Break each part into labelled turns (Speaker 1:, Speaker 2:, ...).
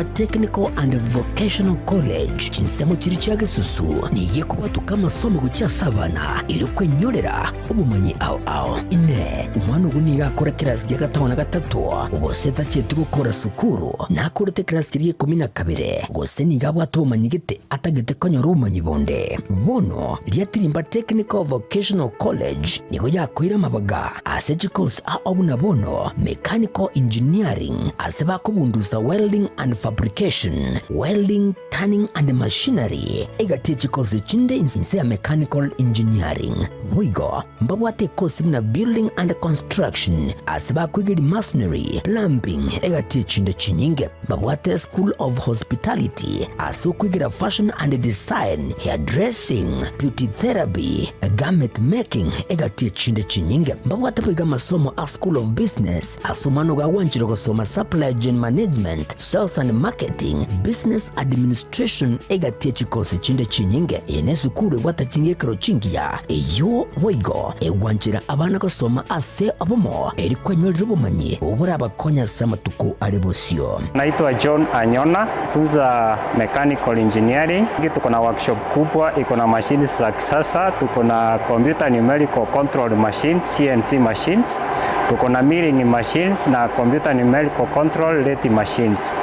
Speaker 1: Technical and Vocational College chinsemo chiri cha Gisusu niye kubatuka amasomo gucya sabana iri kwenyorera ubumanyi ao ine umwana uguni yakora class ya gatanu na gatatu ugoseta cyetu gukora sukuru nakurete class kiri 12 gose nigabo atubumanyi gite atagete konyora ubumanyi bonde bono ryatirimba Technical Vocational College niho yakwira mabaga aseje course abuna bono Mechanical Engineering aseba kubunduza welding and fabrication, welding, turning and machinery. Ega teach course chinde insinse ya mechanical engineering. Mwigo, mbawate course na building and construction. Asaba kwigiri masonry, plumbing. Ega teach nde chinyinge. Mbawate school of hospitality. Asu kwigira fashion and design, hairdressing, beauty therapy, garment making. Ega teach nde chinyinge. Mbawate kwiga masomo a school of business. Asu manoga wanchiro kusoma supply chain management, sales and marketing, business administration. Ega teach course chinde chinyinge ene sukuru watachinge karo chingia eyo woigo ewanchira abana kusoma ase abomo eri kwenyorera ubumanyi ubura abakonya samatuko arebosio.
Speaker 2: Naitwa John Anyona, funza mechanical engineering. Tuko na workshop kubwa, iko na machines za kisasa, tuko na computer numerical control machines, CNC machines, tuko na milling machines na computer numerical control lathe machines.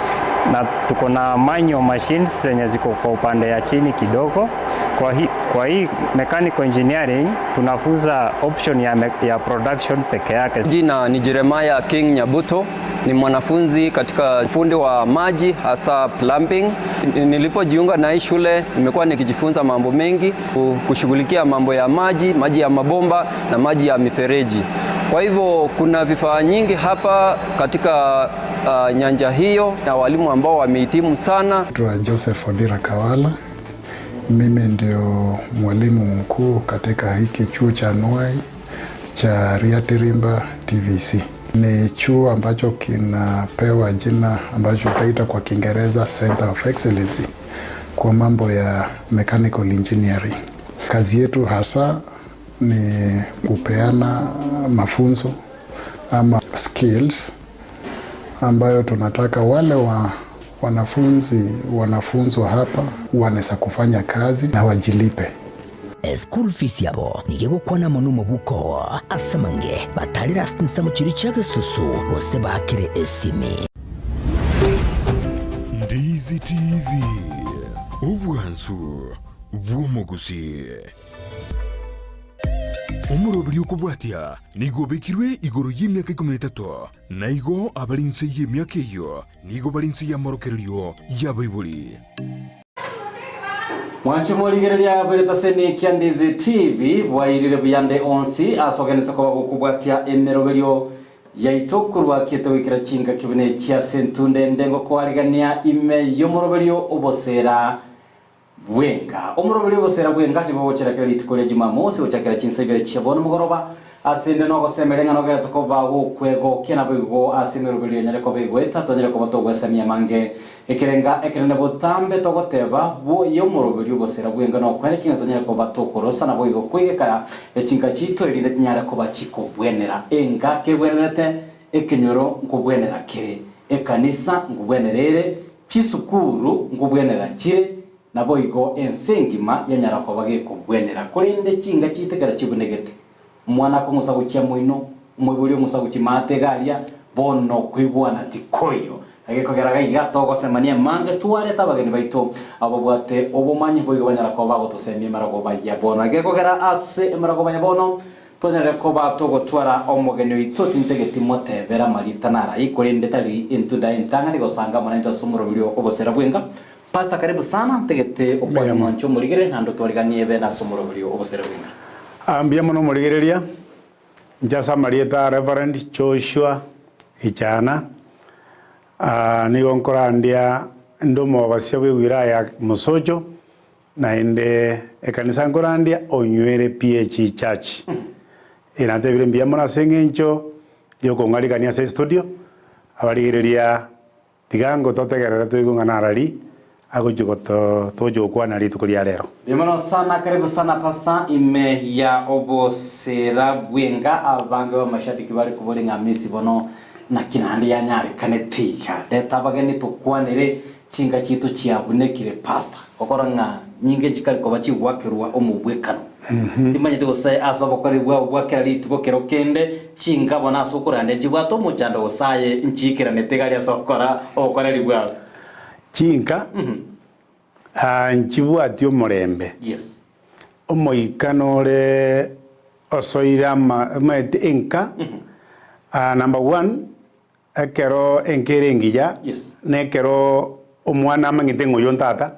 Speaker 2: Na tuko na manual machines zenye ziko kwa upande ya chini kidogo. Kwa hii mechanical engineering tunafunza option ya production peke yake.
Speaker 3: Jina ni Jeremiah King Nyabuto, ni mwanafunzi katika fundi wa maji hasa plumbing. Nilipojiunga na hii shule nimekuwa nikijifunza mambo mengi kushughulikia mambo ya maji ya mabomba na maji ya mifereji. Kwa hivyo kuna vifaa nyingi hapa katika nyanja hiyo na walimu ambao wamehitimu sana.
Speaker 4: Joseph Odira Kawala, mimi ndio mwalimu mkuu katika hiki chuo cha Nwai cha Riatirimba TVC. Ni chuo ambacho kinapewa jina ambacho tutaita kwa Kiingereza Center of Excellence kwa mambo ya mechanical engineering. Kazi yetu hasa ni kupeana mafunzo ama skills ambayo tunataka wale wanafunzwa hapa wanaweza kufanya kazi na wajilipe.
Speaker 1: School fees yabo nigego kwana monumo buko asamange batalira stinsa mu kiri cya Gisusu bose bakire esimi.
Speaker 5: Ndizi TV ubwansu bw'umugusi. Umurobiri ukubwatia nigo bekirwe igoro y'imyaka 13 naigo abarinse y'imyaka iyo nigo barinse ya morokerio y'abayibuli.
Speaker 6: Mwanchu moligereria bwetaseni Kyandizi TV bwairire buyande onsi asogenetse ko bakubwatia emeroberio yaitokurwa kitogikira chinga kibune cia sentunde ndengo kwarigania ime yomoroberio obosera Bwenga. Umurobiri bosera Bwenga nibo bocherakira litukole Jumamosi ochakira chinsebere chibono mugoroba asinde no gosemerenga no geretse ko bago kwego kena bigo asimurobiri nyare ko bigweta tonyere ko batogwa samia mange ekerene botambe togoteba bo yomurobiri bosera Bwenga no kwene kinga tonyere ko batokorosa na boigo kwegeka echinga chito irinde nyare ko bachiko bwenera enga kebwenerete ekenyoro ngubwenera kire ekanisa ngubwenerere chisukuru ngubwenera chire nabo igo ensengima yanyara ko bage kubwenera kurinde chinga chitekera chibunegete mwana ko musagukia muino umuburi musaguki mategaria bono kwigwana tikoyo agekogeraga igato gosemania mange tuare tabageni baito abo bwate obumanyi boigo banyara ko bago tosemie marago baya bono agekogera ase marago baya bono tonyere ko bato gotwara omugeni wito tintegeti motebera marita nara ikurinde tali intuda intanga gosanga mwana sumuro bilio obosera Bwenga. Pastor karibu sana tegete okwanya mwancho muligere nando twariganie be na somoro bilio obosera Bwenga.
Speaker 7: Ambia mono muligereria njasa marieta Reverend Joshua Ichana ni gonkora ndia ndomo basya wilaya Musojo na ende ekanisa ngorandia onywere PH Church. Inate bile mbia mona sengencho yoko ngalikania se studio abaligereria tigango totegerera tuyungana rali agojugoto tojo kwana litukulia lero.
Speaker 6: Bimano sana karibu sana Pastor ime ya obosera Bwenga abange wa mashabiki bali kubolinga misi bono na kinandi ya nyari kanetiga detabageni tukwanire chinga chitu chiabunekire pastor okoranga nyinge chikari ko bachi gwakirwa omubwekano timanye te gosai asobo kari gwakira rituko kero kende chinga bona asokorande jibwato mujando gosaye nchikira netegali asokora okoreri bwa
Speaker 7: chinga njibwatyo murembe
Speaker 6: yes
Speaker 7: omoikanore osoira maete enka number 1 ekero enkerengiya
Speaker 6: yes
Speaker 7: nekero omwana amangite ngoyo ntata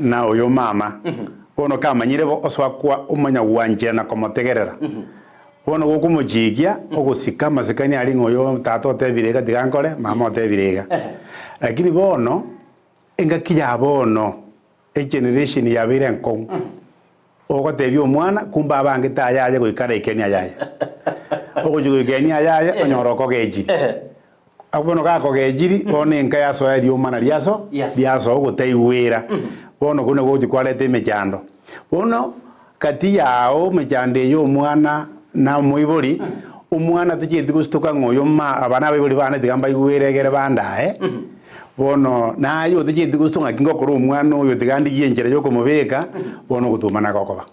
Speaker 7: na oyo mama bono kamanyire bo oswakwa omanya wanje na komotegerera bono gokumujigia ogusika masikani ali ngoyo tata otebirega tigankore mama otebirega lakini bono engakija bono generation ya bire nko ogotebia omwana kumba abange tayaye goikara ikeni ayaye ogojugo ikeni ayaye onyoroko gejiri abono kako gejiri one nka yaso ya omwana liaso liaso ogoteigwera bono kuno gojikwalete mechando bono kati yao mechande yo omwana na moibori omwana tujeti gustuka ngoyo ma abana bibori bana tigamba igweregere bandae bono nayo tujeti gustunga kingokoro omwana oyo tigandi yenjere yo komubeka bono gutumana gokoba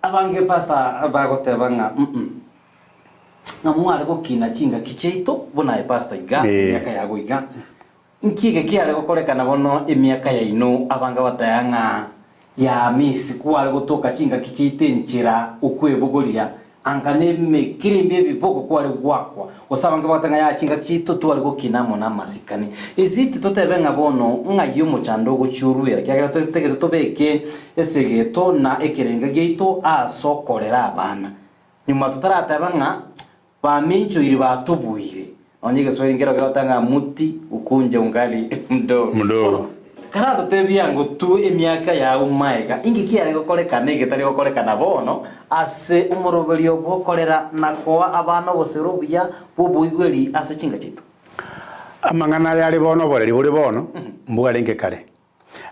Speaker 6: abange pasta bagotebanga na mwari gukina chinga kicheito bona e pasta iga miaka ya guiga nkige kiale gokorekana bono emiaka ya ino abanga batayanga ya misi kwale gutoka chinga kicheite nchira ukwebugulia angane mekirimbye biboko kwale gwakwa osabanga batanga ya chinga kicheito twale gukina mona masikani iziti totebenga bono ngayo muchando guchuruira kyagira totegere tobeke esegeto na ekerenga geito asokorera abana nyuma tutaratabanga bamincho iri batubuire onyege swali ngero gatanga muti ukunje ungali mdogo karato tebia ngo tu emiaka ya umaika ingiki ari gokorekana igetari gokorekana bono ase umurobelio bokorera nakoa abana boserobuya bobuigweli ase chinga chitu
Speaker 7: amangana yali bono boreri buri bono mbuga lenge kare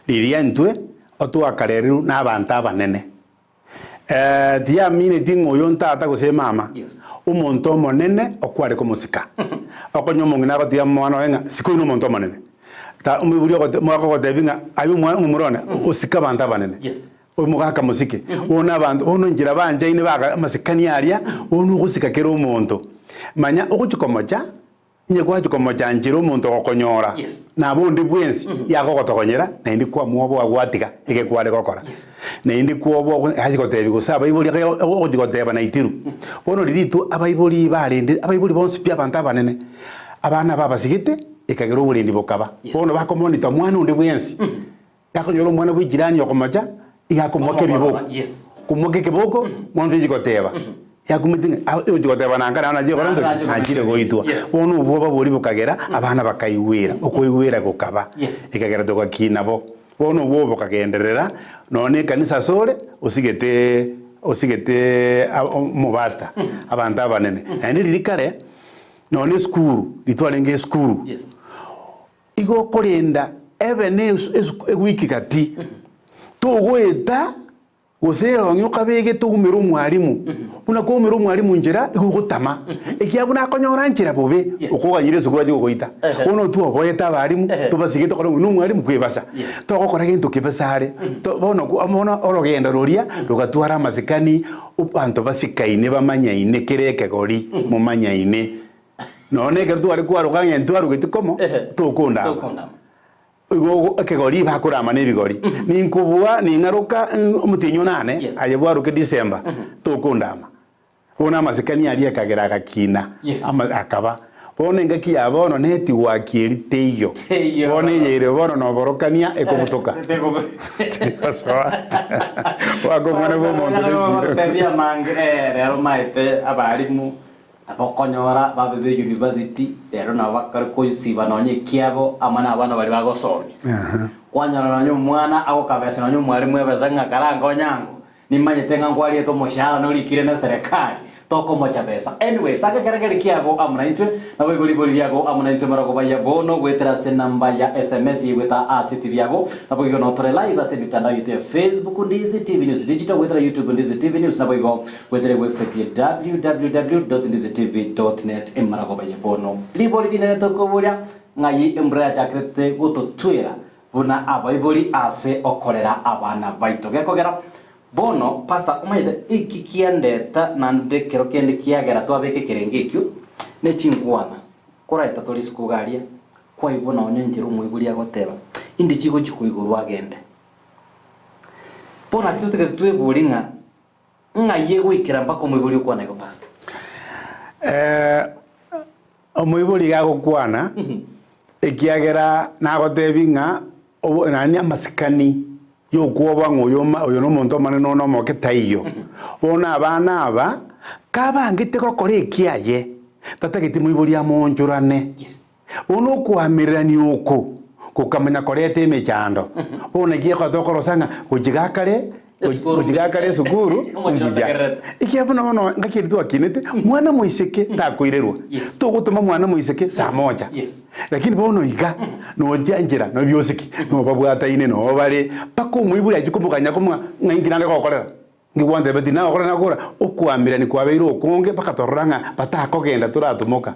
Speaker 7: liria ntwe otwakareru n'abantu abanene dia mine tingo yo ntata gose mama umuntu omonene okware komusika okonyomongi nago tia mwana wenga sikuno umuntu omonene ta umuburi ogo mwako godebinga ayu mwana umurone usika banta banene umugaka musike ona bantu ono njira banje ine baga masikani aria ono gusika kero umuntu manya okuchikomoja nye kwa chikomoja njiro umuntu okonyora na bundi bwensi yako gotogonyera na indi kwa muobo agwatika ike kwale gokora na indi kuobo haji gotebi gusaba ibuli ogo goteba na itiru bono liritu abaibuli barende abaibuli bonsi pia banta banene abana baba sigite ikagero ubulindi bokaba bono bakomonita mwana undi bwensi yakonyoro mwana bwigirani yokomoja igakomoke biboko kumoke kiboko mwanzo jigoteba yakumitinga ujigoteba nangana na je barando najire goitwa bono ubo baburi bukagera abana bakaiwira okoiwira gokaba ikagera toka kinabo bono ubo bukagenderera none kanisa sore usigete mubasta abantu abanene andi lirikare none skuru litwalenge skuru igo korenda evene wiki kati tugweta gusera nyoka bege tugumira umwarimu unakomira umwarimu njira igugutama ikiyabuna akonyora njira bobe ukoganyire zugura cyo goita uno tu oboyeta abarimu tubasige to kono umwarimu kwibasa to gokora gintu kibasare to bono amona orogenda roria rugatwara masikani upanto basikaine bamanyaine kireke gori mumanyaine none kertu ari kwaruganya ntwaru gitikomo tukunda igo akegori bakurama nebigori ninkubua ningaruka umutinyo nane ayebwaruke December tukundama bona masikani ari akagera gakina ama akaba bona ngaki yabono neti wakiriteyo bona yere bono no borokania ekomutoka sawa wako mwana bo mondo
Speaker 6: tebia mangere rero maite abarimu abokonyora babebe university rero na bakari ko siba nonye kiabo amana abana bali bagosomye kwanyara nanyo mwana ako kabese nanyo mwalimu ebezanga karanga onyango nimanye tenga ngwali eto moshara no likire na serikali toko mocha besa anyway saka keregeri kiago amuna intwe na bwe goli boli yago amuna intwe marago baya bono gwetera se namba ya SMS gweta asiti byago na bwe no tore live ase mitandao yetu ya Facebook Ndizi TV News Digital gwetera YouTube Ndizi TV News na bwe gwetera website ya www.ndizitv.net emarago baya bono liboli dinene toko bolia ngai embra jakrete gutotwira buna abaiboli ase okorera abana baito gekogera bono pastor umaide iki kiandeta nande kero kende kiagera twabeke kirengekyo ne chingwana koraita tori skugaria kwa ibona onyenjero muibuli agoteba indi chigo chikuiguru agende bona kituteke twebulinga ngaye gwikira mpaka muibuli ukwana iko pastor
Speaker 7: omuibuli gagukwana ekiagera nagotebinga nani amasikani yokuoba ngoyo no muntu maneno no moke taiyo bona abana aba kabangite kokore kiaye tatagiti muibuli amonjurane ono kwamirani uko kukamenya korete mechando bona gieko tokorosanga kujigakare sukuru ikiabona bono ngakiritu akinete mwana muiseke takoirerwa tugutuma mwana muiseke saa moja lakini bono iga no janjira no biosiki no babwata ine no bale pako muibuli ajikumukanya kumwa ngingina ngokorera ngwande bedina okorera nakora okwamira ni kwabeiro okonge paka toranga batakogenda turatumoka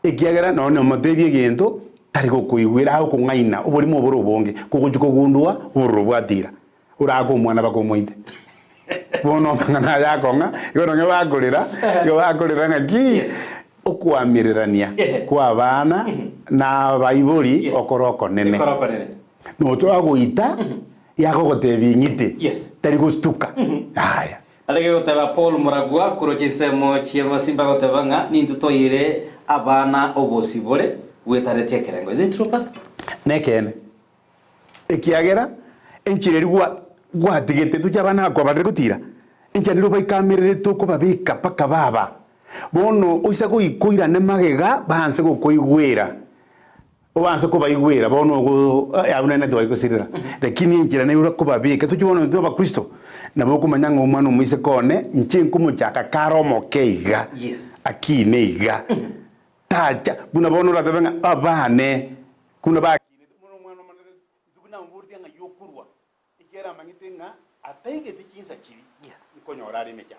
Speaker 7: ikiagera no motebie gento tariko kuigwira aho kungaina uburi mu buru bonge kugujuko gundua urubwatira urako mwana bakomoite bono ngana yakonga yono ngabagurira ngaki okwamirerania kwa bana na baibuli okoroko nene no twaguita yako gotebi ngite tari gustuka haya
Speaker 6: alege goteba Paul Muragwa kurochisemo chiemo simba gotebanga nintutoire abana obosibore wetaretie kerengo is it true pastor
Speaker 7: nekene ekiagera enchirerigwa gwatigete tujabana kwa badre gutira enjaniro baikamirire tuko babika paka baba bono oisa ko ikoira ne magega banse ko koigwera obanse ko baigwera bono go abunene to ayikosirira lakini enjira ne ura ko babika tujibona ndo ba Kristo nabo kumanyanga umwana umuise kone nchenku muchaka karomo keiga akine iga taja buna bono la tabenga abane kuna ba mangitenga ataige tikinsa chiri ikonyorari meja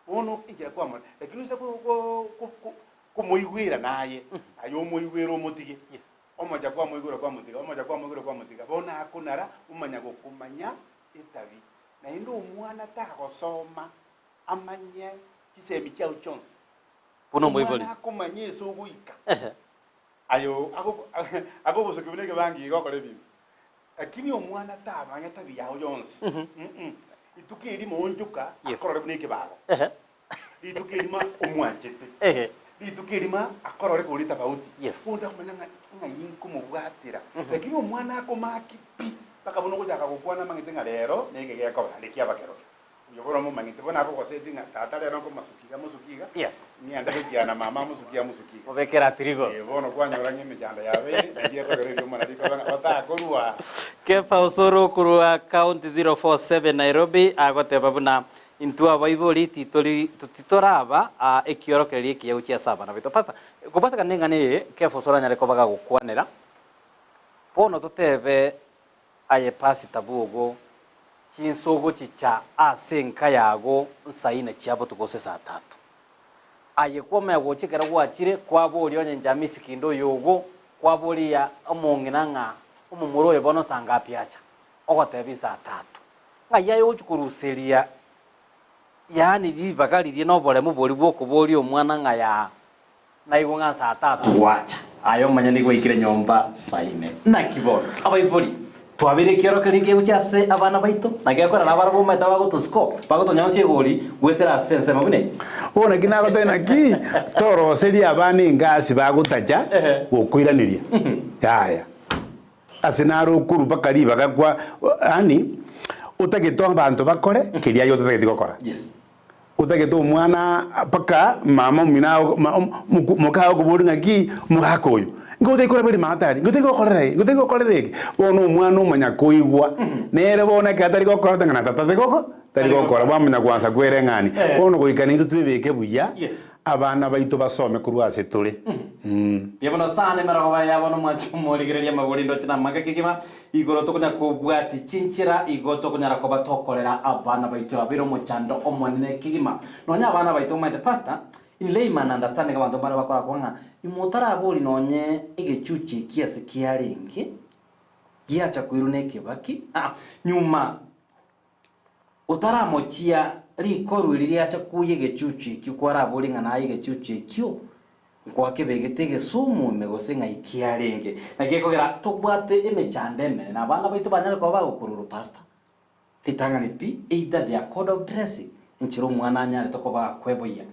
Speaker 7: ono ingira kwa mwana lakini usa ko moigwira naye ayo moigwira omotige omoja kwa moigwira kwa motiga bona akunara umanya kumanya itabi na indo umwana ta gosoma amanye kisemi cha uchonsi
Speaker 6: bono moiboli
Speaker 7: akomanye so guika ayo ako bosokibineke bangi gokore bibi lakini omwana tabanya tabi yaho yonse itukiri monjuka akorore buneke bago itukiri ma omwanjete itukiri ma akorore kulita bauti unda kumanya ngayinko mubwatira lakini omwana akomaki pi takabono kujaka gukwana mangitenga lero nege gekora ndikia bakero yobora mu mangite bona ako kosetinga tata lero ko musukiga ni anda kujana mama musukiga
Speaker 6: obekera trigo
Speaker 7: bono kwanyora nyemejanda yabe ngiye ko rero mwana dikora batakorwa
Speaker 6: Kefa Osoro kurua county 047 Nairobi agoteba buna intua baiboli titoraba ekiorokerie kiyo chia saba na bito pasta kupata kanenga ne Kefa Osoro nyare ko baga gukwanera bono totebe aye pasi tabugo kinsogo chicha asenka yago nsaina chiabo tukose saa 3 aye koma go chikera gwachire kwaboli onye njamisi kindo yogo kwaboli ya omonginanga umumuroye bono sanga piacha ogotebi saa 3 ngaya yo chukuruseria yani bibagalirie no bole muboli bwoko boli omwana ngaya naigo nga saa 3 wacha ayo manyani gwikire nyomba saine na kibono abaiboli twabire kioro kiringe uchase abana baito nagekora nabarabo meta bagotusko bagotonyonsie goli gwetera sense mabune
Speaker 7: ona kinago tena ki toro seria abana ingasi bagutaja gokwiraniria yaya asenaro kuru bakari bagakwa ani utageto abantu bakore kiria yo tutageti gukora utageto mwana paka mama minao mukao kuburi ngaki mugakoyo ngote ikora bari matari ngote gokorere bono mwana umanya kuigwa nere bona katari gokora tangana tatate goko tari gokora bwamenya kwanza kwere ng'ani bono goikana into twebeke buya abana baito basome kurwa ase turi
Speaker 6: Biabono sana mero baya bono mwacho morigereria magorindo china magakigima igoro tokunya kubwati chinchira igoto kunyara ko batokorera abana baito abiro mochando omonene kigima nonya abana baito maite pasta in layman understanding abantu bara bakora kwanga imotara abori nonye igechuchi kiasi kiaringi giacha kwirune kibaki nyuma utaramochia rikoru ririacha kuye gechuchi kikwara abori ngana igechuchi kyo kwa kebegete gesumu megosenga ikiarenge nakekogera tobwate emechandeme na abana baitu banyale ko bagukururu pasta litanga ni pi either their code of dressing inchiro mwana anyale to ko bakweboya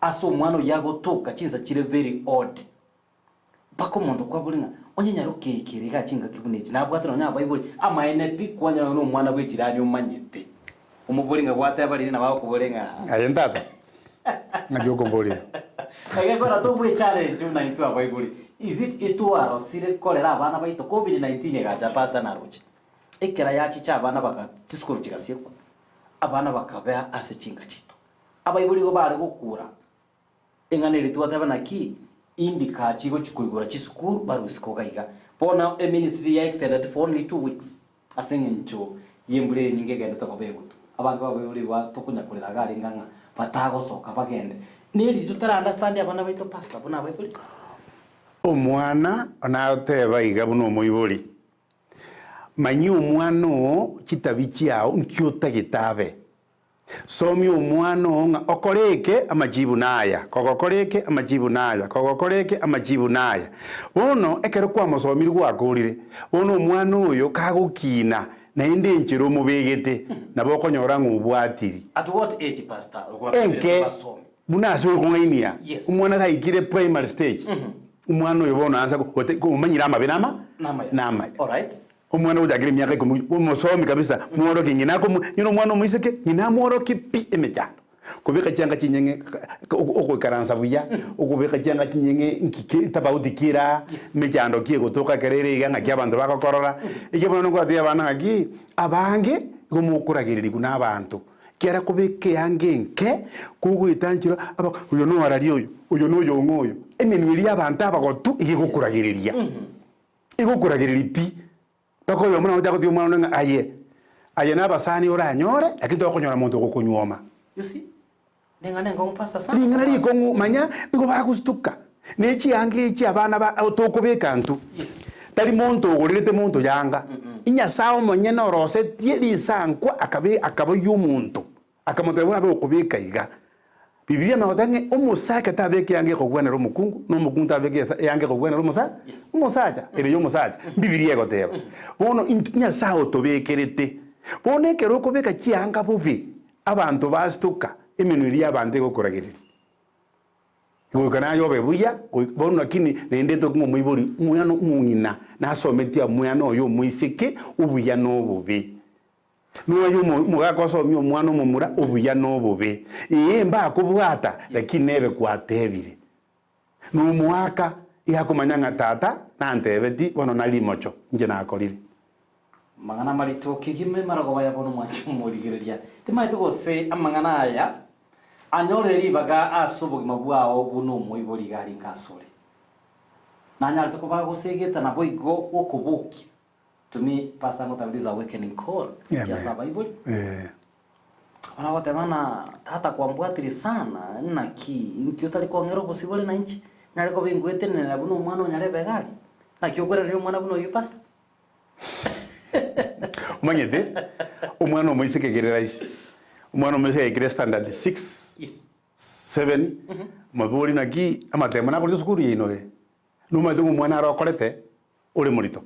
Speaker 6: aso mwana yagotoka chinza chire very odd bako mondo kwa bulinga onye nyaruke ikirega chinga kibuneji nabwate no nya bible ama NP kwanya no mwana gwejirani umanyete umubulinga gwate bali na bako kubulinga
Speaker 7: ayendata ngajoko mboli
Speaker 6: Agora to bwe challenge una into a bible is it etuaro sire kolera abana baito covid-19 gacha pasta na ruche ekera ya chicha abana baka tiskuru chigasieko abana bakabea ase chinga chito abaibuli go bare gukura enganeri tuwataba naki indika chigo chikuigura chisukuru barusiko gaiga bona a ministry ya extended for only 2 weeks asengencho yembule nyinge gende to kobegutu abantu babuli wa tokunya kulira gari nganga batago soka bagende niri tutara understand abana baito pastor bona baibuli
Speaker 7: omwana onateba iga buno moibuli manyi omwana kitabi kiao nkiota gitabe somi omwana nga okoreke amajibu naya kogokoreke amajibu naya kogokoreke amajibu naya bono ekero kwa musomiri gwakorire bono omwana oyo kagokina naende enchero mubegete nabo konyora ngubwatiri
Speaker 6: at what age pastor
Speaker 7: enke bunase okungainia omwana gaikire primary stage omwana oyo bono anza kumanyira amabe nama
Speaker 6: all right
Speaker 7: omwana ujagire myaka 10 umusomi kabisa muoro kingina ko nyino mwana muiseke nyina muoro kipi emechano kubeka cyanga kinyenge okukaransa buya okubeka cyanga kinyenge nkike tabautikira mechando kiye gotoka kerere iganga kyabantu bakakorora ikibona ngo ati abana agi abange gomukuragiriri kuna abantu kera kubeke yange nke kugwitangira aba uyo no harari uyo no yongoyo emenwiri abantu abagotu igikukuragiriria igikukuragiriri pi bako yo mwana utako mwana nga aye nabasani oranyore akito okonyora muntu okunyoma
Speaker 6: you see nengane ngo pastor sana
Speaker 7: ningana liko manya biko bakustuka nechi yange echi abana ba otokobeka ntu tali muntu ogorete muntu yanga inya sawo monye no rose tieli sankwa akabe yumuntu akamotabona be okubeka iga Biblia maotange omusaka tabeke yange kogwana ro mukungu no mukungu tabeke yange kogwana ro musacha ere yo musacha Biblia goteba bono nya sao tobekerete bono ekero kobeka kianga bubi abantu bastuka eminuri yabande gokoragirira gukana yo bebuya bono akini nende to kumo muibori mwana umungina nasometia mwana oyo muiseke ubuya no bubi Nuwayo mugakoso myo mwana mumura ubuya nobube mba kubwata lakini nebe kwatebire numwaka ihakumanyanga tata nantebeti bono nalimocho nje nakorire
Speaker 6: mangana marito kigime marago baya bono mwacho murigereria timaito gose amangana aya anyoreri baga asubugima bwao buno muibori gari nkasore nanya to kubago segeta na boigo okubuki to me pastor ngotabiriza awakening call ya Bible ana wote bana tata kwambwatiri sana naki inkiotali kwa ngero possible na inchi naleko bingwete na buno mwana nyarebe gari na kiogora ni mwana buno yu pastor
Speaker 7: umanyete umwana omuiseke gerera isi umwana omuiseke gerera standard 6 7 maburi naki amatema na kuri sukuru yino numaze umwana arokorete uri murito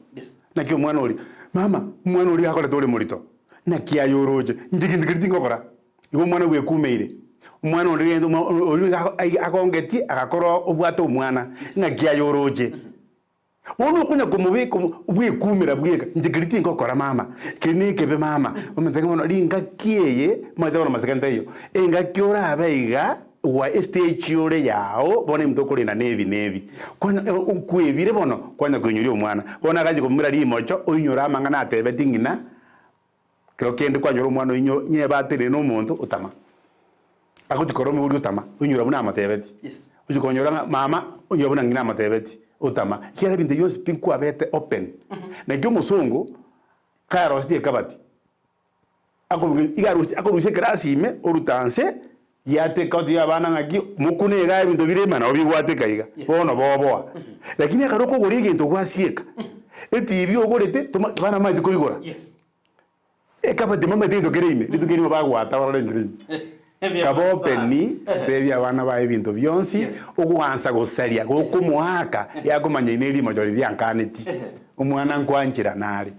Speaker 7: nakyo mwana uri mama mwana uri akorete uri murito nakia yoroje njigindikiriti ngokora igo mwana we kumeire umwana uri akongeti akakoro obwato umwana nakia yoroje wono kunya kumubiko bwikumira bwiga njigiriti ngokora mama klinike be mama umenze ngono linga kieye madabona masekanda yo enga kyora abeiga wa stage yore yao bona mtokore na nevi kwana kwebire bono kwanya kunyuri omwana bona gaje kumira limocho oinyora mangana atebe tingina kero kende kwanyora omwana inyo nye batire no muntu utama agutikoro mu utama unyura buna amatebeti
Speaker 6: Yes.
Speaker 7: ujikonyora mama unyura buna ngina amatebeti utama kera binde yose pinku abete open na gyo musungu karo stie kabati akorushe krasi ime orutanse yate koti abana ngaki mukune ga bintu birema na obigwate kaiga bono boboa lakini akaroko gori gintu gwasieka eti ibyo ogorete bana maji koigora
Speaker 6: Yes.
Speaker 7: kabati mama tinto kerime litukeni bagwata bararengire kabopeni tebi abana ba ebintu byonsi okugansa gosaria gokumuhaka yakomanya ineri majority yankaneti umwana nkwanjira nari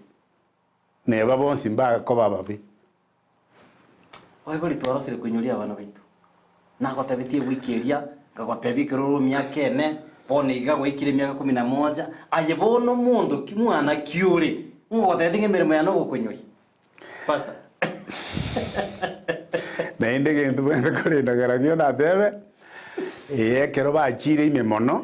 Speaker 7: neba bonsi mbaga koba babi
Speaker 6: Oibori twarosire kunyuria abana baitu. Nagotebetie wikiria, ngagotebi kiruru miaka ene, bone iga gwikire miaka 11, aye bono mundu kimwana kiuri. Ngotetinge mirimo ya no gukunyuri. Pastor.
Speaker 7: Na inde gintu bende kurinda garagio na tebe. Kero bachire ime mono.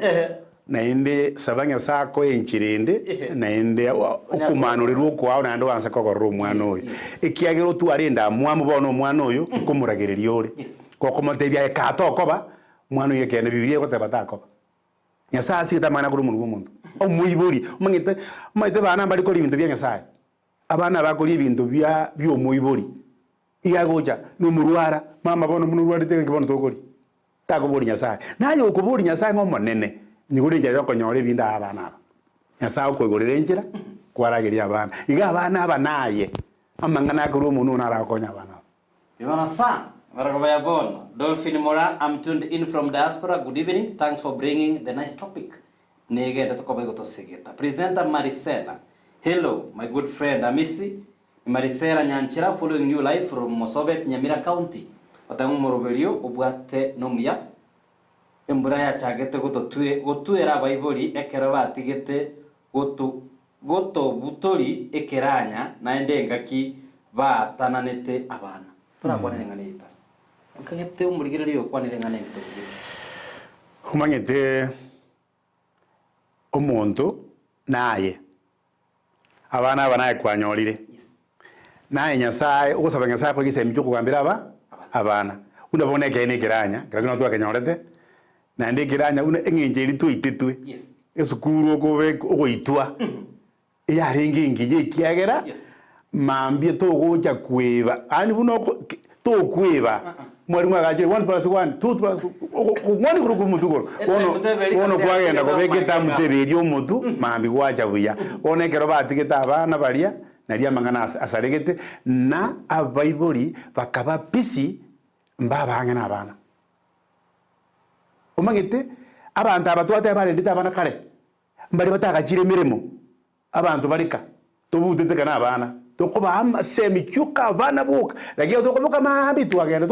Speaker 7: Na inde sabanya sako enchirinde na inde okumanurirwo kwao na ndo ansa kogorwa omwana oyo ikiagero tu arinda mwamu bono omwana oyo kumuragireria ore kokomotebia ekatokoba mwana oyo kene bibilia goteba takoba Nyasaye asita mana kuri omuntu omuntu omuiburi omanyete bana bari kori ibintu bya Nyasaye abana bakori ibintu bya omuiburi igagocha n'omurwara mama bono munurwarite kibono tokori takobori Nyasaye nayo okobori Nyasaye ngomonene niguri nja yokonyore binda abana Nyasaye kwegorere njira kwaragiria abana iga abana abanaye amangana kuri omuntu narakonya abana
Speaker 6: Bimana san, Maragobaya Bono. Dolphin Mora, I'm tuned in from diaspora. Good evening. Thanks for bringing the nice topic. Nege ndatokoba goto segeta. Presenter Maricela. Hello, my good friend Amisi. Maricela Nyanchira following you live from Mosobet, Nyamira County. Otangu moroberio obwate nomuya. Embura ya chagete gotuera baibori ekero batigete goto butori ekeranya naende ngaki batananete abana. Turakwanire ngane ipasa. Nkagete umurigirerio kwanire ngane ngitogire.
Speaker 7: Humangete omuntu naye abana abanaye kwanyorire.
Speaker 6: Yes.
Speaker 7: Naye Nyasaye ogosaba Nyasaye ko gise micyo kugambira abana. Undabone kene kiranya, kiragino twa kenyorete. Na ndikiranya una engenjeri tuitetwe.
Speaker 6: Yes.
Speaker 7: Esukuru ogoitwa. Ya ringi ngije kiagera.
Speaker 6: Yes.
Speaker 7: Mambie to goja kweba. Ani buno to kweba. Mwari mwagajire 1+1 2+1 mwani kuru kumutugoro. Ono kwagenda kobeketa muteberi omutu mambi gwaja buya. One kero batigeta abana baria naria mangana asaregete na abaibori bakaba pisi mbabangana abana. Omagete abantu abatwate abarendita abana kare mbari batagakire mirimo abantu barika tobutete kana abana tokoba amasemi cyuka abana buka lagiye tokoboka mambi twagenda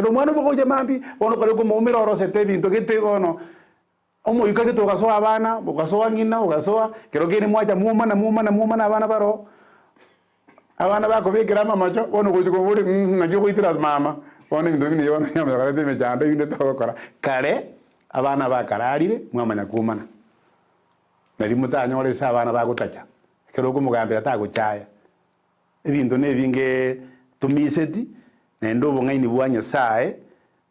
Speaker 7: umwana uboje mambi ono kare ko mu miroro sete bintu gete ono omo yukage to gaso abana bugaso ngina ugaso kero gene mwaja mumana abana baro abana bako bekera mama cho ono ko buri najyo koitira mama ono bintu bine yona yamara de mejanda bine tokora kare abana bakararire mwamanya kumana nari mutanyore sa abana bagutacha kero ko mugambira taguchaya ebintu nebinge tumiseti nendo bongaini bwa Nyasaye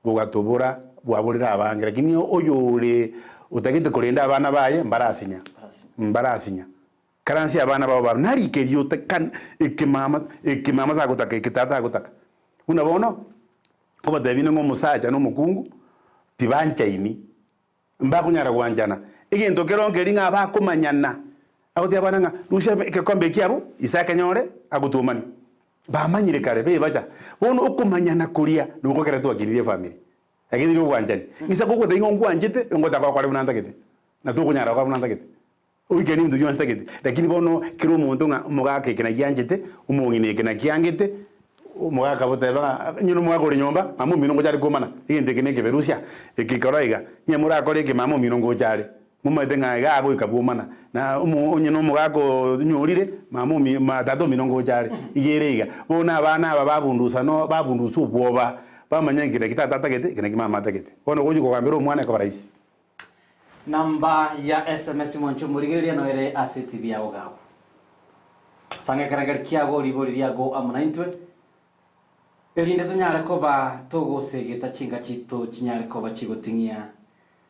Speaker 7: bugatubura bwaburira abange lakini oyore utagite kulinda abana baye mbarasinya karansi abana babo nari keriyo kan ikimama zagutaka ikitata gutaka unabona ko badabine ngo musaja no mukungu tibanchaini mbakunyara gwanjana igento keronke linga abakomanyana aho abana nga rusha kekombe kyabo isaka nyore agutumani bamanyire kare be baja bono okumanyana kuria nuko kare twakiririe family lakini byo gwanjani isa koko tengo ngwanjete ngota kwa kwale bunanda kete na tukunyara kwa bunanda kete uikeni ndu yonsta kete lakini bono kiro muntu nga mugake kena gyanjete umungine kena gyangete umugaka boteba nyino mwagore nyomba mamu minongo jari komana igende kene keberusia ikikoroiga nyamura kore ke mamu minongo jari mumate nga gabo ikabumana na nyino mugako nyorire mamu matatu minongo jari igerega bona abana aba babundusa no babundusu bwoba bamanyangira kitata kete kene kimama takete bono goji ko kambiro umwana ko baraisi
Speaker 6: Namba ya SMS mwancho murigeria no ere ACTV yao gawo sange karangari kiago ribori riago amuna intwe erinde tunyare koba tugusegeta chinga chito chinyare koba chigotingia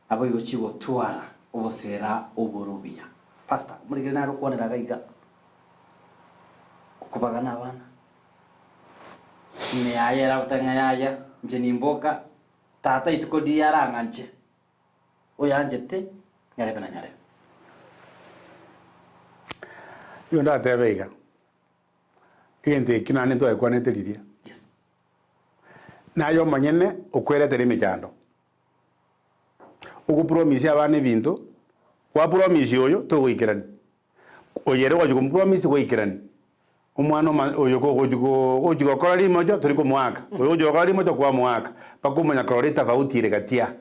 Speaker 6: abo igo chigotwara obosera oborubia. Pastor murigire naro kuonera gaiga kubagana abana ne ayera utanga yaya nje nimboka tata ituko diaranga nje oyanjete nyarebe na nyarebe
Speaker 7: yo ndatebeiga ende kinane to ekwaneteriria
Speaker 6: yes
Speaker 7: nayo manyene okweretere emechando okupromise abana ebinto kwa promise oyo togoikerani oyere wajuko promise goikerani omwana oyo gojuko kora limojo turi ko mwaka oyo gojuko limojo kwa mwaka pakumanya korore tofauti ile gatia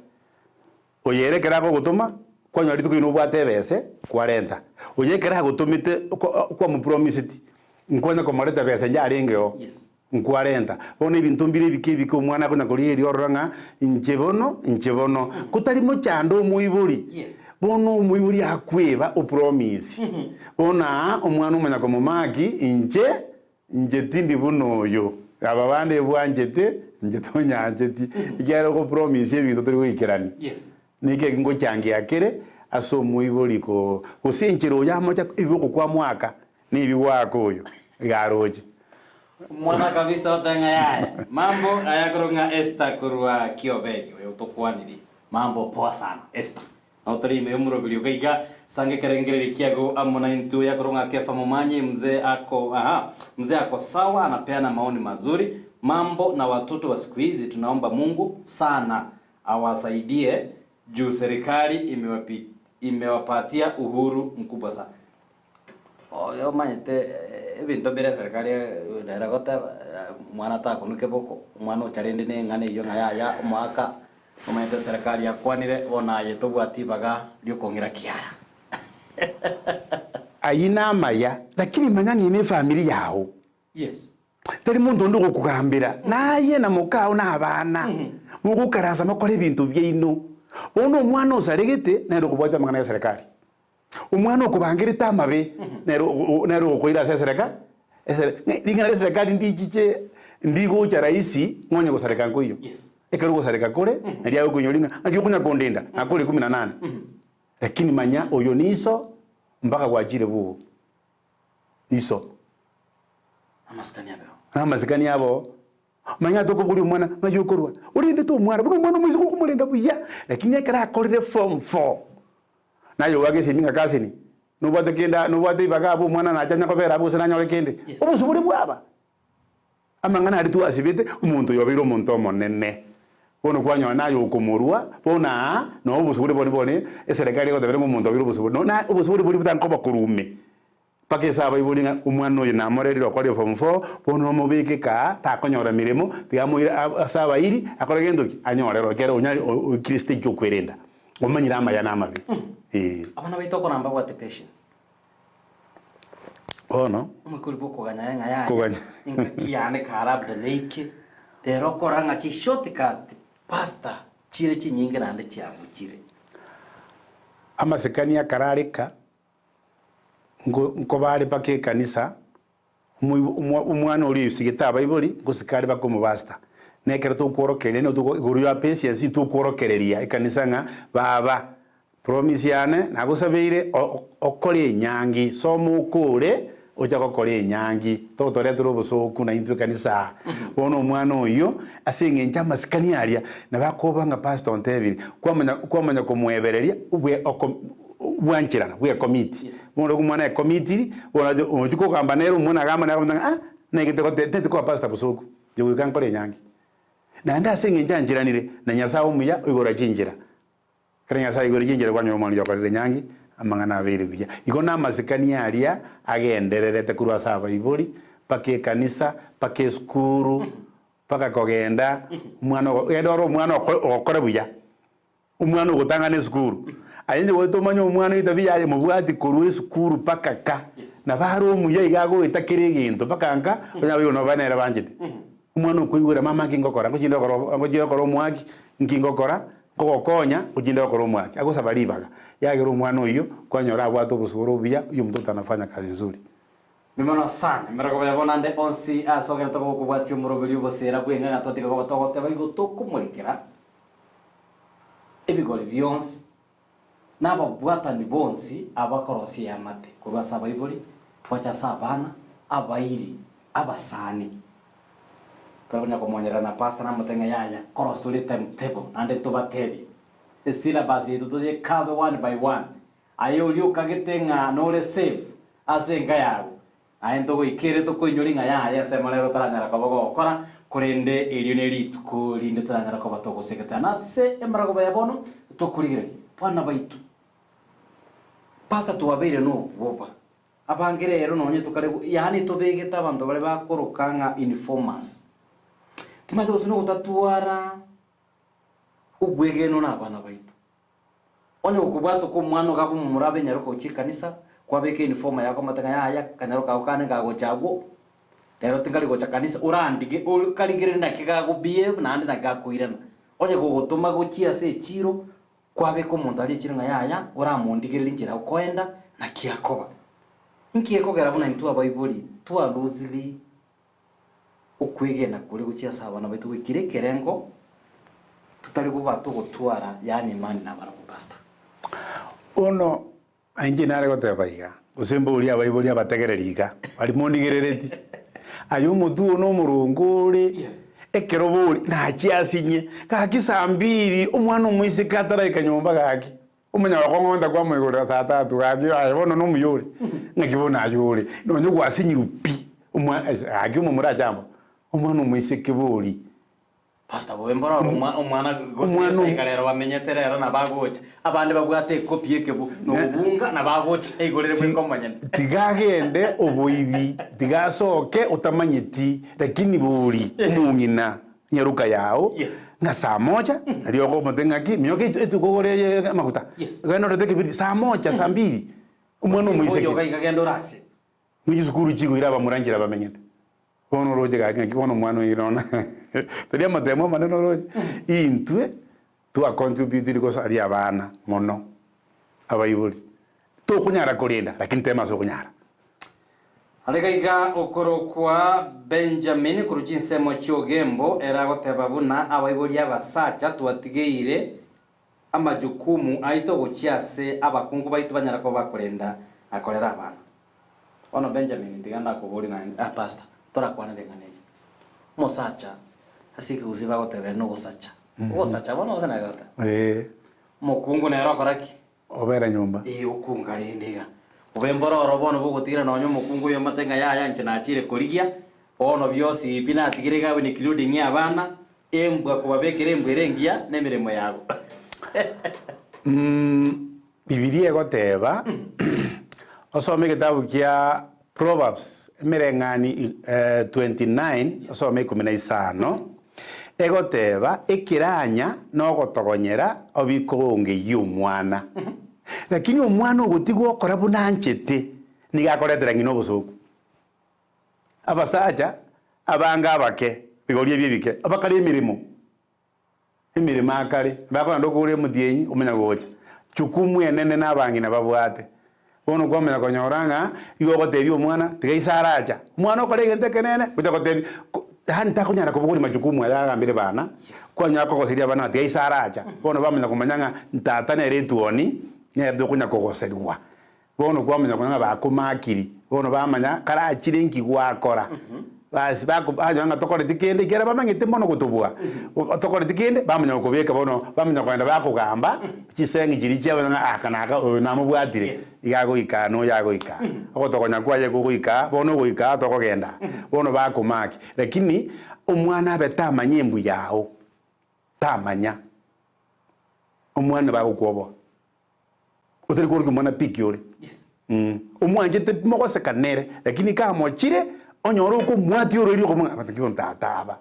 Speaker 7: oyere kerago gutuma kwanya ritu kino bwate bese kwa renta oyekera gutumite kwa mu promise ti nkwanya ko mareta bese njarengeo
Speaker 6: yes
Speaker 7: nkwa renta bona ibintu mbire bike omwana kona kuri eri oranga inchebono kutari mo chando muiburi
Speaker 6: yes
Speaker 7: bono muiburi akweba o promise bona omwana umanya ko mumaki inje tindi buno yo aba bande bwanjete inje tonyanjeti igero ko promise ebintu turi wikerani
Speaker 6: yes
Speaker 7: nike ngo changi akere aso muiburi ko kusinchiro yamoja ibiko kwa mwaka ni biwako oyo garoje
Speaker 6: mwana kabisa otanga yaya mambo ayakoronga Esther kurwa Kiobegi we utokwaniri mambo poa sana Esther na utari me umurobili gaiga sange kerengere kiago amona intu yakoronga kefa mumanyi mzee ako sawa anapeana maoni mazuri mambo na watoto wa siku hizi tunaomba Mungu sana awasaidie juu serikali imewapatia uhuru mkubwa sana. Oyo manyete ebinto bire serikali ndaragote mwana ta kunuke boko mwana ocharende ne ngane iyo ngaya umwaka umanyete serikali yakwanire ona yetobwati baga ryo kongira kiara
Speaker 7: ayina maya lakini manyangi ni family yao
Speaker 6: yes
Speaker 7: tari muntu ndo gukugambira naye na mukao na abana mugukaraza makore ibintu byeino ono mwana osaregete nero kubwata mangana ya serikali umwana okubangirita amabe nero okoira serikali lingana serikali ndichiche ndigo cha raisi ngonye go serikali koyo
Speaker 6: yes
Speaker 7: ekero go serikali kore nari ayo kunyolinga akikunya kondenda akole 18 lakini manya oyo niso mpaka kwajire buo iso amasikani yabo manya toko kuri umwana majukorwa urinde to umwana buno umwana mwizo kumurenda buya lakini ekera akorire form 4 nayo wage siminga kasini nubate kenda nubate bagabo umwana najanya kobera abo sana nyore kende obusuburi bwaba amangana ari tu asibete umuntu yobiro umuntu omonene bono kwanya nayo kumurwa bona no obusuburi bone eserikali ko debere umuntu yobiro obusuburi no na obusuburi buri butanko bakurume pake saba ibulinga umwana oyo namoreriro kwa form 4 bono mubike ka takonyora mirimo tigamuira saba iri akora gendoki anyorero kero unyari Kristo cyo kwerenda omanyira amaya namabi
Speaker 6: abana baitoko namba kwa patient
Speaker 7: ono
Speaker 6: umukuri boko ganya ngaya ingakiane karabda leike rero koranga chi shortcast pasta chire chinyinge nande cyabukire
Speaker 7: amasekania kararika ngo bari pake kanisa umwana uri usigeta bayiboli ngusikari bakomubasta nekera to korokere no to guru ya pesi asi to korokereria ikanisa nga baba promise yane nagusabeire okore nyangi somo kure oja kokore nyangi to tore turo busoku na intwe kanisa bono umwana oyo asenge njama sikani aria na bakobanga pastor Ntebiri kwamanya kumwebereria ubwe bwanchirana bwe committee bono kumwana ya committee bono ojuko kambanero umwana gamba na negete ko tete ko pastor busoku yo kankore nyangi na nda asenge njanjiranire na nyasa umuya igora jinjira kanya sai igora jinjira kwanyo umwana yakorere nyangi amangana abiri bya iko na masikani aria agendererete kurwa saba ibori pake kanisa pake skuru paka kogenda umwana edoro umwana okora buya umwana gutangane skuru ayenje woto manyo umwana itabiya ye mubwati kurwe skuru paka ka na baro umuya igago itakire ginto paka nka onyabiyo no banera banjite umwana ukuyura mama kingokora ngojinde koro mwaki ngingokora kokonya ujinde koro mwaki agosabaribaga yagero umwana uyo kwanyora abwato busuburo bya uyo mtoto anafanya kazi nzuri
Speaker 6: Mimono sana merago ya bonande onsi asoga to ko kwatio murobeli bosera bwenga gatoti ko to baigo to kumurikira ebigole byonsi nabo bwata ni bonsi abakorosi yamate kuba sabaibuli kwacha sabana abairi abasani turabona komonyera na pasta na mutenga yaya korosuri timetable ande to batebi esila basi tutoje cover one by one ayo liu kagetenga no le save asenga yago aento go ikere to koinyoringa yaya semalero taranyara kabogo kora kurende elio ne lituko linde taranyara ko batoko seketana se emarago bayabono to kurigire bana baitu pasa tuwabeire no woba abangire rero nonye tukare yani tobegeta abantu bale bakorokanga informants timato sino gutatuara ubwegeno n'abana baitu onye ukubwato ko mwana gabo mu murabe nyaruko chikanisa kwabeke informa yako matanga yaya kanyaruka ukane gago chago rero tingali go chakanisa urandige ukaligire na kigago behave na andi na gakuirana onye gugutuma guchia se chiro kwabeko mundu ali chiringa yaya uramundigirira njira ukoenda na kiakoba nkiyekogera buna intu abaibuli tuwa luzili ukwigena kuri guchia sabana baitu wikire kerengo tutari kubato gutwara yani mani na bara kupasta
Speaker 7: uno engineer gotebaiga usembo uri abaibuli abategererika bali mondigirereti ayo mutu no murunguri ekeroburi na chiasinye kakisambiri umwana umwise katara ikanyomba gaki umenya wakongonda kwa mwigura saa 3 gaki ayibona no muyuri ngakibona ayuri nonye gwasinyirupi umwana agi umumura jambo umwana umwise kiburi
Speaker 6: pasta boembora umwana gose ikarero bamenyeterera na bagocha abandi bagwate copy ekebu no bunga na bagocha igorere bwe komanya
Speaker 7: tigagende obuibi tigasoke utamanyiti lakini buri umungina nyaruka yao nga saa moja alioko mutenga ki myoke etukogore makuta gano rete kibiri saa moja saa mbili umwana umwise
Speaker 6: yoga ikagendo rase
Speaker 7: nijisukuru chigo iraba murangira bamenyete ono roje gaki kibono mwana irona teria matemo maneno roje intwe tu a contribute ko sari abana mono abayibuli to kunyara kolinda lakini tema so kunyara
Speaker 6: alegaiga okoro kwa Benjamin kuruchinsemo chogembo era gotebabuna abayibuli abasacha twatigeire amajukumu aito gochiase abakungu baitu banyara ko bakorenda akorera abana ono Benjamin tiganda kuburi na pastor tora kwana denganeje mosacha asike uziba gotebe no gosacha gosacha bono osana gata mukungu na rokoraki
Speaker 7: obera nyumba
Speaker 6: ukunga rindiga ubembora orobono bugutira no nyomo mukungu yo matenga yaya nche na chire kurigia ono byosi bina tigire gawe ni including abana embwa kubabekere mbwerengia nemiremo yabo
Speaker 7: Biblia goteba osome kitabu kia Proverbs merengani 29 osome 15 egoteba ekiranya no gotogonyera obikonge yumwana lakini umwana ugutigwo korabu nanchete nigakoretera ngino busuku abasaja abanga abake bigorie bibike abakari emirimo akari bakona ndokure mutyenyi umenya gocha chukumu enene nabangi nababwate bono kwamenya konyoranga igo gotebia omwana tigaisaraja omwana okore egente kenene gocha gotebia hanta kunyara kubuguri majukumu ayagambire bana kwanya kogoseria bana tigaisaraja bono bamenya kumanyanga ntata neretuoni nerdo kunya kogoserwa bono kwamenya kunanga bakumakiri bono bamanya karachire nki gwakora basi anga tokore tikende kera bamanyite mono gutubwa tokore tikende bamanya kubeka bono bamanya kwenda bakugamba kisengi jiri cyabana akanaka namubwatire igago ikano yago ika ogotokonya kwaye kuguika bono guika tokogenda bono bakumaki lakini omwana abeta manyembu yao tamanya omwana bagukobo utari kuruki mwana pikiore omwanje te mogose kanere lakini kamochire onyoro ko mwati orori ko mwa batakiro ntataba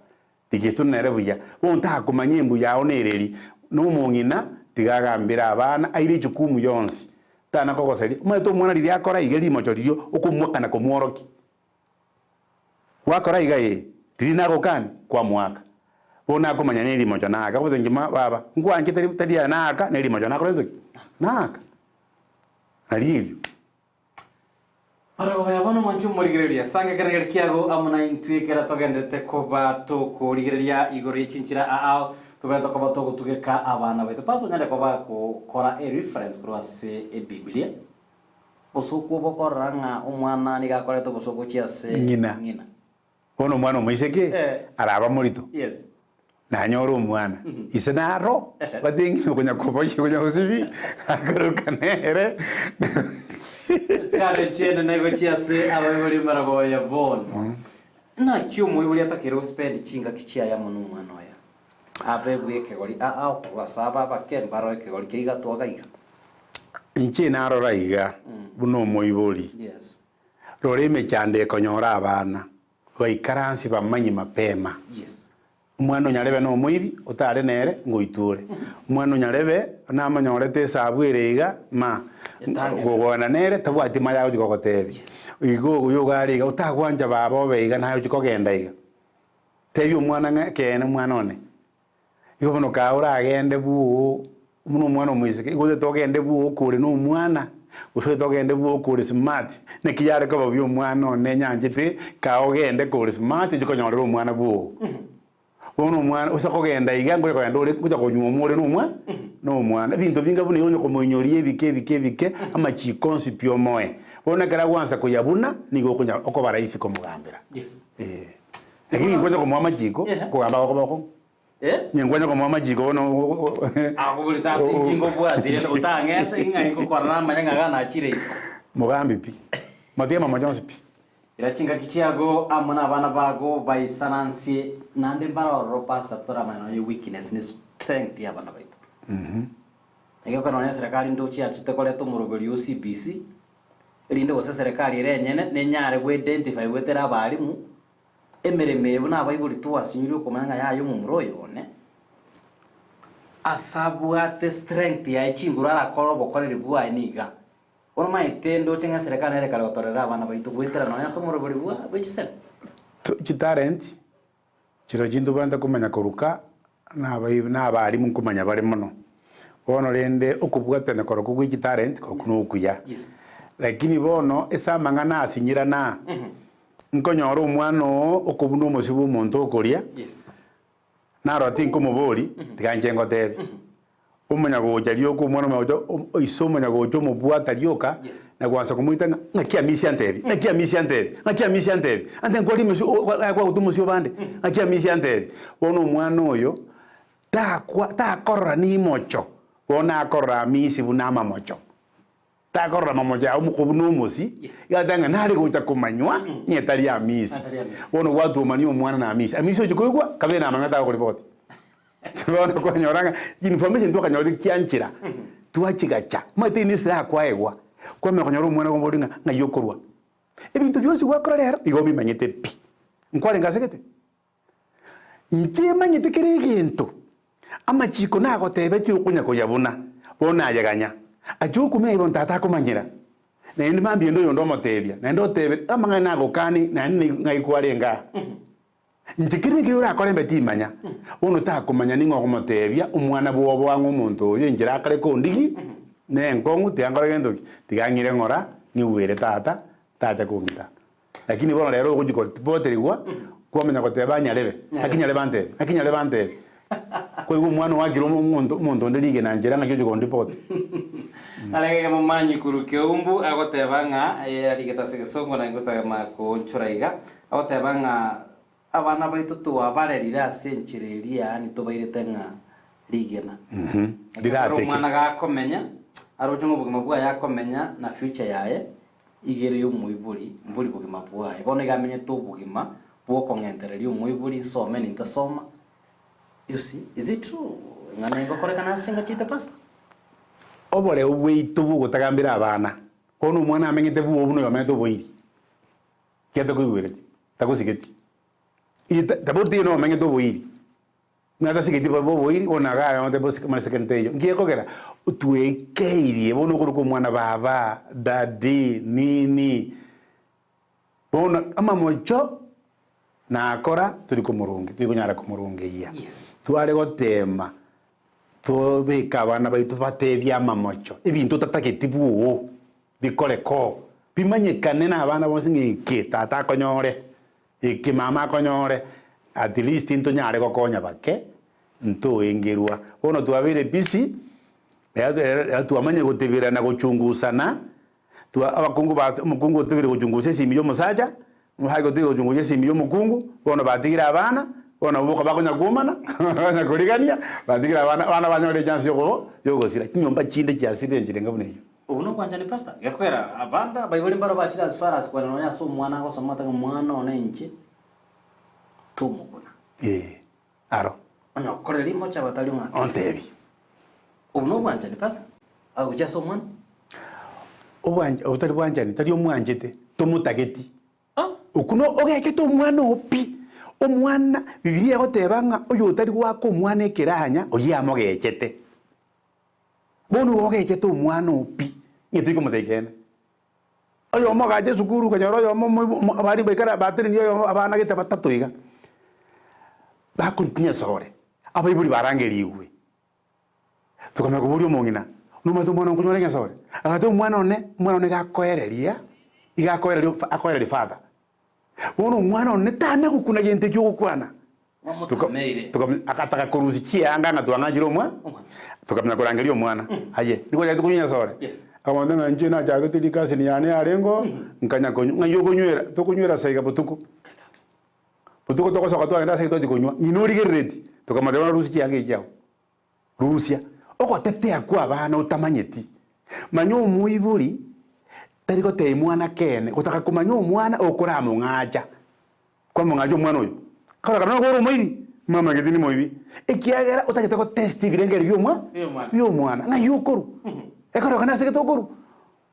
Speaker 7: tigisto nere buya wonta ko manyembu yawo nereri no mungina tigagambira abana aire jukumu yonsi tana ko goseri mweto mwana riri akora igeri mochoririo okumwaka na komworoki wakora igaye rina ko kan kwa mwaka bona ko manya neri mocho naka bo ngima baba ngwanje tari naka neri mocho naka ndoki naka naririo
Speaker 6: Ora baya bono manchu murigireria sange kerengere kiago amuna intwikera togendete kuba tukurigireria igori chinchira ao tubeta kuba tugutugeka abana baitu paso nyale kuba kora a reference kurwase e Biblia bosuku bokoranga umwana nigakoreto bosuku chiase
Speaker 7: ngina ono mwana omoiseke araba morito
Speaker 6: yes
Speaker 7: na nyoro umwana ise naro badengi kunya kuboye kunya usibi akaruka nere
Speaker 6: chale chene nego chiase ababuri maraboya bon na kiumu ibuli atakero spend chinga kichia ya munu mwana oya abebwe kegori a wasaba bakembaro kegori kiga twagaiga
Speaker 7: inchi naro raiga buno moibori
Speaker 6: yes
Speaker 7: roreme chande konyora abana baikaransi bamanyi mapema
Speaker 6: yes
Speaker 7: umwana nyarebe no muibi utare nere ngoiture umwana nyarebe na manyorete sabwirega ma gogona nere tabwati maya ugogotebi igo yogariga utagwanja babo beiga nayo chikogenda iga tebi umwana kene umwana one igo bono kaura agende bu umuntu umwana omwisike igo togende bu kuri no umwana usho togende bu kuri smart nekiyare ko babyo umwana one nyanjite kaogende kuri smart chikonyorera umwana bu Ono mwana usakogenda igango kwenda uri kuja kunyumure no mwana bintu vinga bune yonyo komonyorie bike amachikonsi pio moe bona kara kwanza kuyabuna nigo kunya okobara isi komugambira
Speaker 6: yes
Speaker 7: lakini ngoja komwa majiko kugamba okobako nyengwanya komwa majiko no
Speaker 6: akubuli ta ingo bwa dire utangeta inga ingo korana manyanga gana achire isko
Speaker 7: mugambi pi mabia mama jonsi pi
Speaker 6: irachinga kichiago amuna abana bago baisanansie nande baroro pasa tora mana yo weakness ni strength ya bana baitu ego kana serikali ndo chi achite kole to murugori UCBC rinde gose serikali irenyene ne nyare gwe identify gwetera abarimu emereme buna abayibuli tuwasinyiri komanga yayo mu muroyo ne asabuate strength ya ichingura la korobo kole bua iniga ono maitendo chenga serikali ere kale otorera abana baitu gwetera no yasomoro buri bua bwechise
Speaker 7: chitalent chiro chindu banda kumanya kuruka na abarimu kumanya bari muno bono rende okubwatana koroko gwi talent kokuno okuya
Speaker 6: yes
Speaker 7: lakini bono esa mangana asinyira na nkonyoro umwana okubuna omusibu omuntu okoria
Speaker 6: yes
Speaker 7: na roti nkomobori tikanje ngotebi umanya gojario ko mwana majo isomo nya gojo mubwata rioka na kwanza kumuita ngakia misi antebi ngakia misi antebi ante ngoli musi kwa utumusio bande ngakia misi antebi wono mwana oyo ta korra ni mocho wona korra misi bunama mocho ta korra mamoja umukubuno musi yatanga nari goja kumanywa nyetari ya misi wono watu manyo mwana na misi amisi ojikugwa kabena mangata ko ripoti Tuwana kwa nyoranga information tuwa kanyori kianchira tuwachigacha mate ni sira kwaegwa kwa me kanyoro mwana ko boringa na yokorwa ebintu byose wakora rero igomi manyete pi nkwale ngasegete nje manyete kire gintu amachiko na gotebe ti ukunya ko yabuna bona yaganya ajuku me ibon tata ko manyira na ndi mambi ndo yondo motebia na ndo tebe amanga na gokani na ni ngai kwarenga njikiri ngiri ura kore mbeti manya uno ta kumanya ningo kumotebia umwana bwo bwangu umuntu uyo njira kare ko ndigi ne nkongu tiangora gendo tigangire ngora ni uwere tata kungita lakini bono rero kujiko tipoterigwa kwamenya koteba nyarebe akinyale bante kwa umwana wagiro umuntu ndirige na njira ngakyo jiko ndipote
Speaker 6: alege mamanyi kuruke umbu agoteba nga arigeta segesongo na ngota makonchuraiga agoteba nga abana baitu tuwabarerira asenchireria ni tubairete nga rigena
Speaker 7: dirateke
Speaker 6: umwana gakomenya arojo ngobugima bwa yakomenya na future yaye igere yo muiburi mburi bugima bwa ibone gamenye to bugima bwo kongentereria muiburi some ni ntasoma you see is it true ngana ngo koreka na singa chita pasta
Speaker 7: obore ubwitu bugutagambira abana ono mwana amenyete bwo buno yometo boiri kete kuigwireti takusigeti taborti no mengeto boiri nada sigiti bo boiri ona ga on te bos kamar sekenteyo ngie kogera tuekeirie bono kuruko mwana baba dadi nini bona ama mocho na akora turi ku murungi turi kunyara ku murungi ya tuare gotema tobeka abana baitu batebya amamocho ebintu tataketibu bikore ko bimanyekane na abana bonse ng'iki tata akonyore iki mama akonyore at least into nyare gokonya bake ntoengerwa bono twabire busy tuamanye gutebera na guchungusana abakungu mukungu utebere guchungusa simi yo musaja muhago tebere guchungusa simi yo mukungu bono batigira abana bono buko bakonya kumana na kurigania batigira abana banyore chance yo gosira kinyomba chinde cyasire ngirenga buneyo
Speaker 6: uno kwanja ni pastor yakwera abanda bayibuli mbaro bachira as far as kwa nonya so mwana go somata mwana one nche tumukuna
Speaker 7: aro
Speaker 6: ana koreri mocha batali nga
Speaker 7: ontebi
Speaker 6: uno kwanja ni pastor au jaso mwana
Speaker 7: obwanja obutali bwanjani tali omwanjete tomutageti okuno ogekete omwana opi omwana bibiliya gotebanga oyo otali gwako omwana ekiranya oyamo gechete bono ogekete omwana opi ngitiko mutegene oyo mogaje sukuru kanyoro yo abari bekara bateri niyo abana gete batatu iga bakuntinya sore abayibuli barangeriwe tukamya kuburi omongina numatu mwana kunyore ngesore agato mwana one gakoereria igakoereria akoereria father bono mwana one tane gukuna gente cyo gukwana akataka kuruzi kianga ngatwangajira omwa tukamya kurangeria omwana aye niko yatu kunyenya sore abonde nganje na jagete likasi ni yane arengo nkanya konyu ngayo konywera to kunywera saiga butuku toko soka twagenda saiga to dikunywa ninori gereti tukamya ruzi kianga ijao Rusia ogotetea kwa abana utamanyeti manyo muiburi tariko te mwana kene utaka kumanya omwana okora mungaja kwa mungaja omwana oyo kara kana goro muibi mama gitini muibi ekiagera utakete ko test birengeri byo mwana nga yokoru ekara kana seke tokoru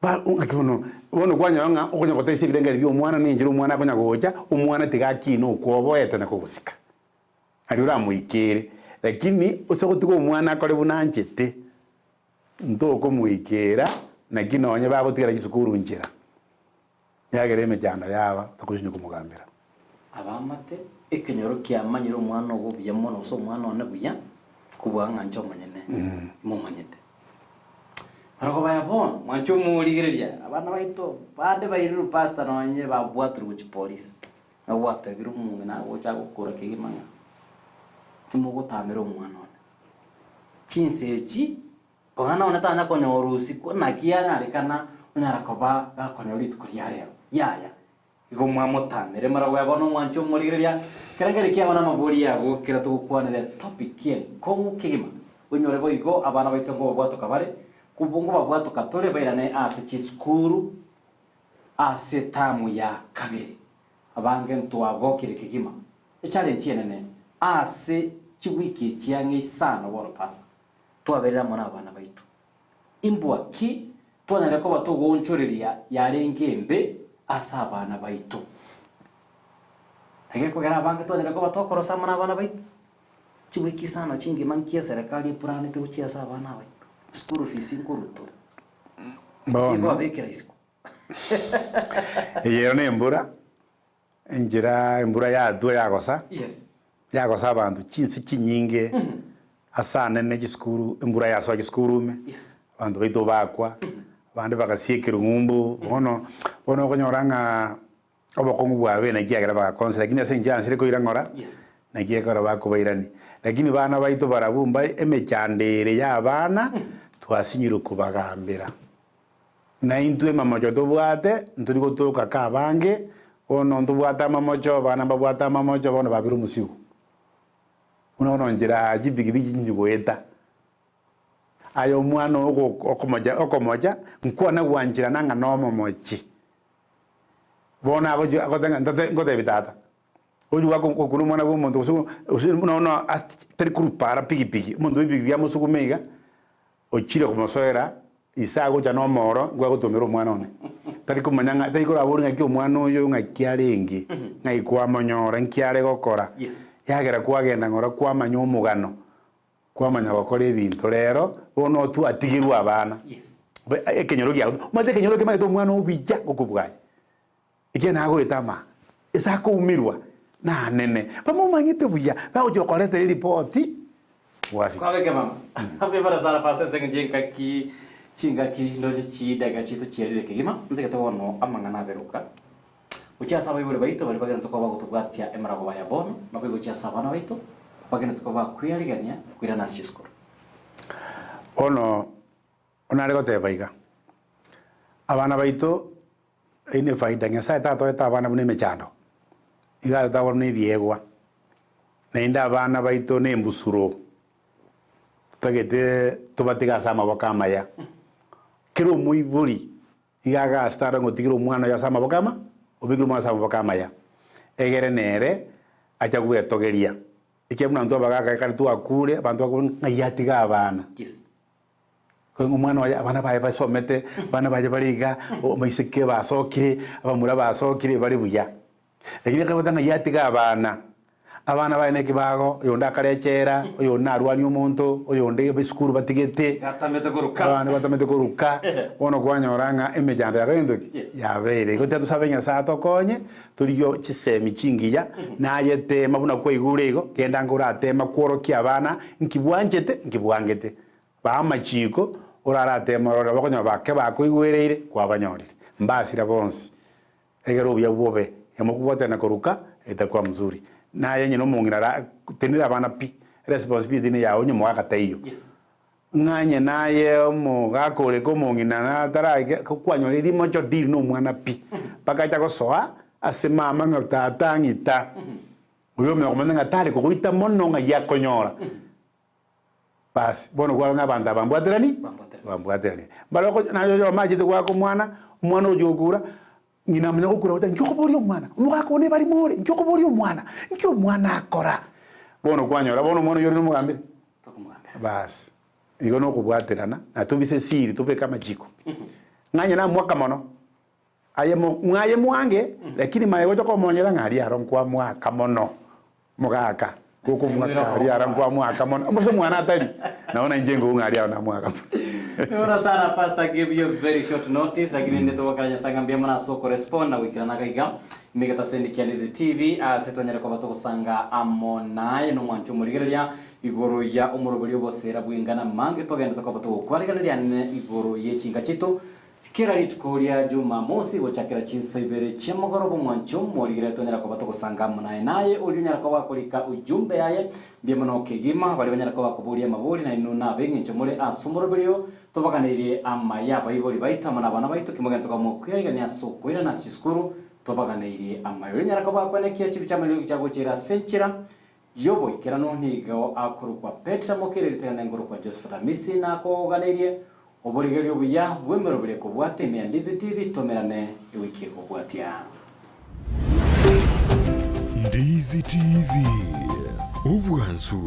Speaker 7: ba ngakibono bono kwanya nga okonya ko test birengeri byo mwana ninjira omwana akonya goja omwana tigakino kwoboete na kugusika ari uramuikire lakini usogotuko omwana akore bunanjete ntoko muikera na kinonye bagotigara gisukuru njira yagereme cyane yaba takushinye kumugambira
Speaker 6: abamate ekenyoro kyamanyira omwana obuya mono so omwana one buya kubwanga ncho manyene mumanyete ariko bayabon mwancho muligereria abana baito bade bayiru pastor nonye babwatru ku police abwata biru mungena ocha gukura kigimanga kimugo tamero omwana one chinsechi bwana ona tanya konya orusi ko nakiana alikana onyara koba gakonya uritu kuria leo yaya igo mwamutamere maragwa bono mwancho murigeria kerengere kiabona maburi yago kira tukwanire topic ye kongu kigima unyore boigo abana baitongo bwato kabare kubungu babwato katore bairane ase chiskuru ase tamu ya kabiri abange ntwago kire kigima challenge yenene ase chiwiki chiange sana bono pasta twaberera mona abana baitu imbwa ki twanare ko batugonchoreria yarengembe asa abana baitu hage ko gara bange twanare ko batokorosa mona abana baitu chiwiki sana chingi mankia serikali purane te uchi asa abana baitu school fees inkuruto
Speaker 7: bono
Speaker 6: abekera isiko
Speaker 7: yero ne mbura injira mbura ya dua ya gosa
Speaker 6: yes
Speaker 7: yagosa abantu chinsi kinyinge asane ne giskuru imbura ya so giskuru me abantu baito bakwa bande bagasiekera ngumbu bono konyoranga obokongu bwawe na kiagera bagakonse lakini ase njansire ko irangora na kiagera bakubairani lakini bana baito barabumba emechandere ya bana twasinyiro kubagambira na intwe mamojo tobwate nturi gotoka kabange ono ntubwata mamojo bana babwata mamojo bono babiru musigo unaona njira jibigibigi nyugoeta ayo mwana okomoja nkwana gwanjira nanga nomo mochi bona agojo agotenga ngote bitata oju wako okunu mwana bo muntu unaona teri kurupara pigi muntu bigi ya musugumeiga ochire kumosoera isago ja no moro ngwa gutumira mwana one tari kumanyanga tari kora buri ngaki omwana oyo ngakiarengi ngaikwa monyora nkiare gokora yagera kwagenda ngora kwamanya omugano kwamanya gokora ebintu rero bono tu atigirwa abana ekenyoro gya mate kenyoro kema to mwana obija gokubwaye ikena go etama isako umirwa na nene bamumanyite buya bawo kolete report wasi
Speaker 6: kwa weke mama hape para sala pasa sengenje kaki chinga kindoje chidaga chitu chierire kigima nzike tono amangana beruka ucha saba ibole baito bali bagenda tukoba gutubwatia emarago baya bono nabwo ucha saba na baito bagenda tukoba kwiyarigania kwira na siskoro
Speaker 7: ono onarego tebaiga abana baito ine faida ngesa tato eta abana bune mechando iga tawo ne biegwa nenda abana baito ne mbusuro tagete tubatiga sama bokama ya kiro muiburi igaga stara ngotigiro mwana ya sama bokama obigiro mwana sama bokama ya egere nere acha gwetogeria ikemuna ndo bagaga kari tu akure bantu akun ngayatiga abana
Speaker 6: yes
Speaker 7: ko umwana wa abana baye basomete bana baje bariga omaiseke basokire abamura basokire bari buya egire kabata ngayatiga abana baye nekibago yonda karechera yonda arwani umuntu oyonde biskuru batigete
Speaker 6: gatamete kuruka
Speaker 7: abana batamete kuruka ono kwanyoranga emejanda ya rendo ya bere ko tetu sabenya sato konye tuliyo chisemi chingiya nayete mabuna ko igurego kenda ngura tema kworokia abana nkibwangete ba machiko urara tema ora bakonya bake bakoigwereire kwa banyorire mbasira bonsi egero bya bobe yamukubota na kuruka itakuwa mzuri na yenye no mungira tenira abana pi responsibility ni yawo nyuma akateyo nganye naye mu gakore ko mungina na tarage kwanyo limo cho diri no mwana pi pakaita ko soa asemama ngata ngita uyo me komanda ngatale ko kuita mono nga yakonyora bas bono kwa ngabanda bambwaterani baloko na yo maji to kwa ko mwana ujogura ngina mnya ukura uta njokobori omwana umugako ne bali more njokobori omwana nkyo mwana akora bono kwanyora bono mwana yori no mugambire bas igo no kubwaterana na tubise siri tupe kama jiko nganya na mwaka mono aye mwange lakini maye gojo ko monyera ngari aron kwa mwaka mono mugaka kuko mwaka ari aron kwa mwaka mono mose mwana atali naona njengo ngari na mwaka
Speaker 6: Ora sana pastor give you very short notice lakini ndio wakanya sanga mbia mwana so correspond na wikira nagaiga migata sendi Kianizi TV setonyera ko bato sanga amona no mwancho murigereria igoro ya umurobori obosera bwingana mange togenda ko bato kwariganira ne igoro yechinga chito kira litukoria juma mosi gochakira chinsa ibere chemogorobo mwancho murigereria tonyera ko bato sanga amona naye ulinyara ko bakolika ujumbe yaye mbia mwana okigima bali banyara ko bakuburia maburi na inuna bengi chomore asumurobrio tobaganire amaya bayiboli baitamana bana baito kimugenda tukamukwiga ni asokwira na siskuru tobaganire amayo nyaraka bakwanekia chibi chamelo cyago kira senchira yobo ikira no ntigo akuru kwa Petra mokerere tena ngoro kwa Joseph Misi na ko ganire oborigeri obuya bwemero bire ko bwate Kianizi TV tomerane iwiki ko bwatia
Speaker 5: Kianizi TV ubwansu